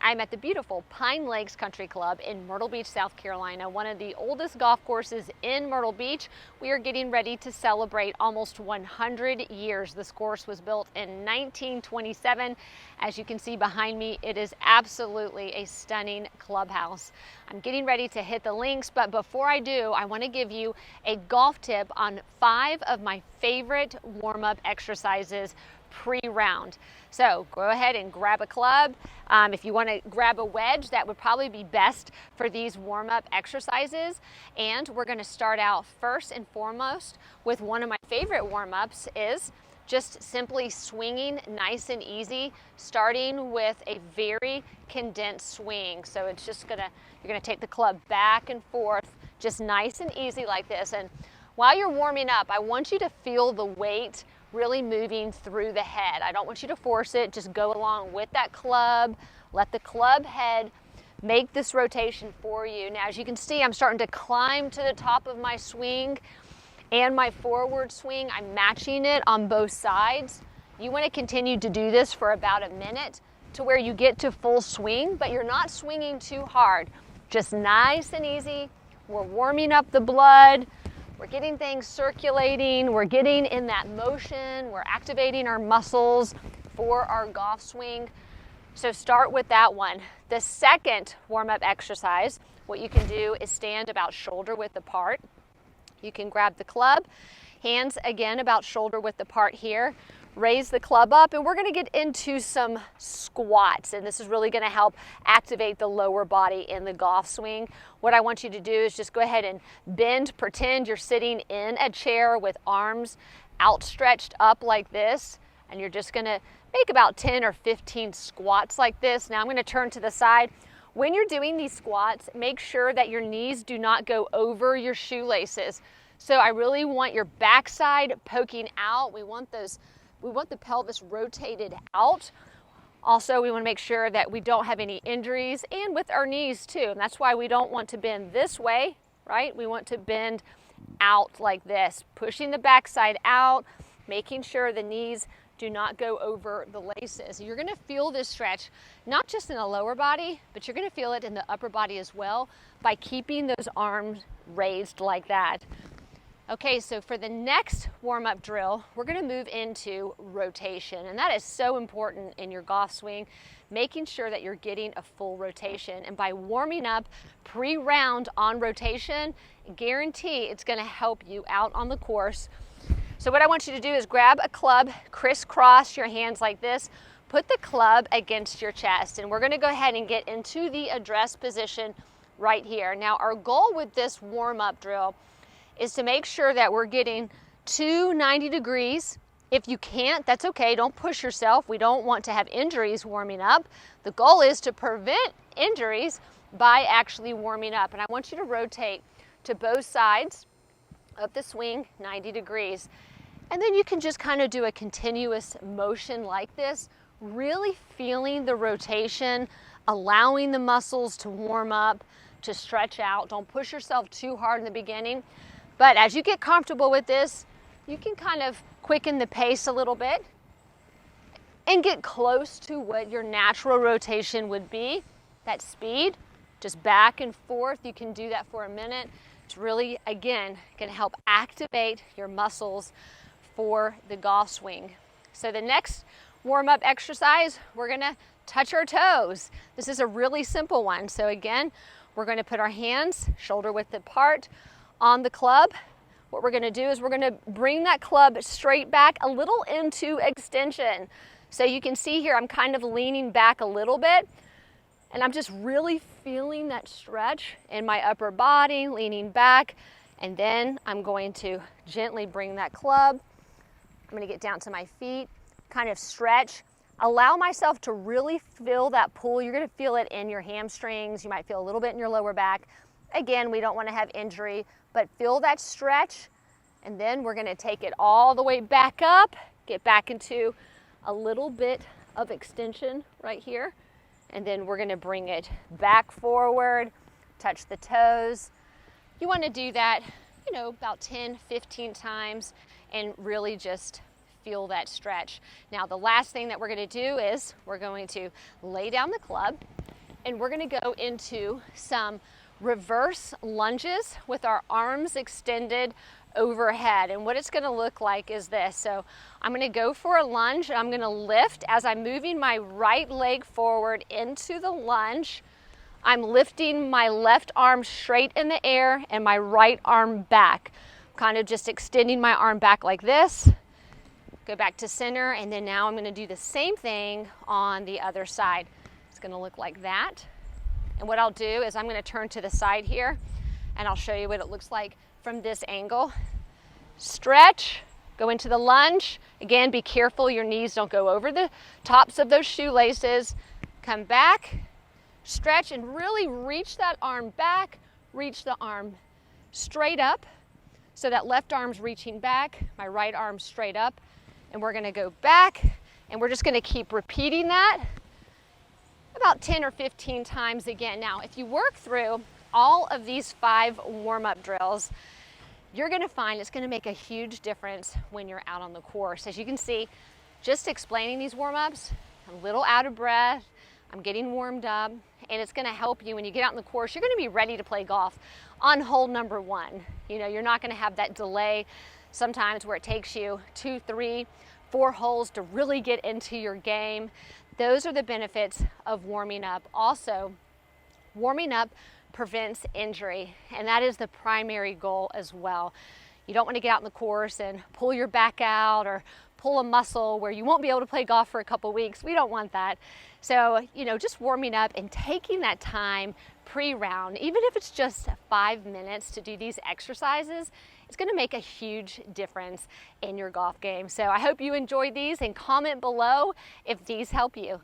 I'm at the beautiful Pine Lakes Country Club in Myrtle Beach, South Carolina, one of the oldest golf courses in Myrtle Beach. We are getting ready to celebrate almost 100 years. This course was built in 1927. As you can see behind me, it is absolutely a stunning clubhouse. I'm getting ready to hit the links, but before I do, I want to give you a golf tip on 5 of my favorite warm-up exercises pre-round. So go ahead and grab a club. If you want to grab a wedge, that would probably be best for these warm-up exercises. And we're going to start out first and foremost with one of my favorite warm-ups is just simply swinging nice and easy, starting with a very condensed swing. So it's just you're gonna take the club back and forth, just nice and easy like this. And while you're warming up, I want you to feel the weight really moving through the head. I don't want you to force it, just go along with that club. Let the club head make this rotation for you. Now, as you can see, I'm starting to climb to the top of my swing and my forward swing. I'm matching it on both sides. You want to continue to do this for about a minute to where you get to full swing, but you're not swinging too hard. Just nice and easy. We're warming up the blood. We're getting things circulating, we're getting in that motion, we're activating our muscles for our golf swing. So start with that one. The second warm-up exercise, what you can do is stand about shoulder width apart. You can grab the club, hands again about shoulder width apart here. Raise the club up, and we're going to get into some squats, and this is really going to help activate the lower body in the golf swing. What I want you to do is just go ahead and bend, pretend you're sitting in a chair with arms outstretched up like this, and you're just going to make about 10 or 15 squats like this. Now I'm going to turn to the side. When you're doing these squats, make sure that your knees do not go over your shoelaces. So I really want your backside poking out. We want the pelvis rotated out. Also, we want to make sure that we don't have any injuries, and with our knees too. And that's why we don't want to bend this way, right? We want to bend out like this, pushing the backside out, making sure the knees do not go over the laces. You're going to feel this stretch, not just in the lower body, but you're going to feel it in the upper body as well by keeping those arms raised like that. Okay, so for the next warm-up drill, we're going to move into rotation, and that is so important in your golf swing, making sure that you're getting a full rotation. And by warming up pre-round on rotation, guarantee it's going to help you out on the course. So what I want you to do is grab a club, crisscross your hands like this, put the club against your chest, and we're going to go ahead and get into the address position right here. Now, our goal with this warm-up drill is to make sure that we're getting to 90 degrees. If you can't, that's okay. Don't push yourself. We don't want to have injuries warming up. The goal is to prevent injuries by actually warming up. And I want you to rotate to both sides of the swing 90 degrees. And then you can just kind of do a continuous motion like this, really feeling the rotation, allowing the muscles to warm up, to stretch out. Don't push yourself too hard in the beginning. But as you get comfortable with this, you can kind of quicken the pace a little bit and get close to what your natural rotation would be. That speed, just back and forth. You can do that for a minute. It's really, again, going to help activate your muscles for the golf swing. So the next warm-up exercise, we're going to touch our toes. This is a really simple one. So again, we're going to put our hands shoulder width apart on the club. What we're going to do is we're going to bring that club straight back a little into extension. So you can see here I'm kind of leaning back a little bit, and I'm just really feeling that stretch in my upper body, leaning back, and then I'm going to gently bring that club. I'm going to get down to my feet, kind of stretch, allow myself to really feel that pull. You're going to feel it in your hamstrings. You might feel a little bit in your lower back. Again, we don't want to have injury, but feel that stretch, and then we're going to take it all the way back up, get back into a little bit of extension right here, and then we're going to bring it back forward, touch the toes. You want to do that, about 10, 15 times, and really just feel that stretch. Now, the last thing that we're going to do is we're going to lay down the club. And we're going to go into some reverse lunges with our arms extended overhead. And what it's going to look like is this. So I'm going to go for a lunge. I'm going to lift as I'm moving my right leg forward into the lunge. I'm lifting my left arm straight in the air and my right arm back. Kind of just extending my arm back like this. Go back to center, and then now I'm going to do the same thing on the other side. It's going to look like that. And what I'll do is I'm going to turn to the side here, and I'll show you what it looks like from this angle. Stretch, go into the lunge. Again, be careful your knees don't go over the tops of those shoelaces. Come back, stretch, and really reach that arm back. Reach the arm straight up. So that left arm's reaching back, my right arm straight up. And we're going to go back, and we're just going to keep repeating that about 10 or 15 times again. Now, if you work through all of these 5 warm-up drills, you're going to find it's going to make a huge difference when you're out on the course. As you can see, just explaining these warm-ups, I'm a little out of breath, I'm getting warmed up, and it's going to help you when you get out on the course. You're going to be ready to play golf on hole number 1. You know, you're not going to have that delay sometimes where it takes you 2, 3, 4 holes to really get into your game. Those are the benefits of warming up. Also, warming up prevents injury, and that is the primary goal as well. You don't want to get out in the course and pull your back out or pull a muscle where you won't be able to play golf for a couple weeks. We don't want that. So, you know, just warming up and taking that time pre-round, even if it's just 5 minutes to do these exercises, it's going to make a huge difference in your golf game. So I hope you enjoyed these, and comment below if these help you.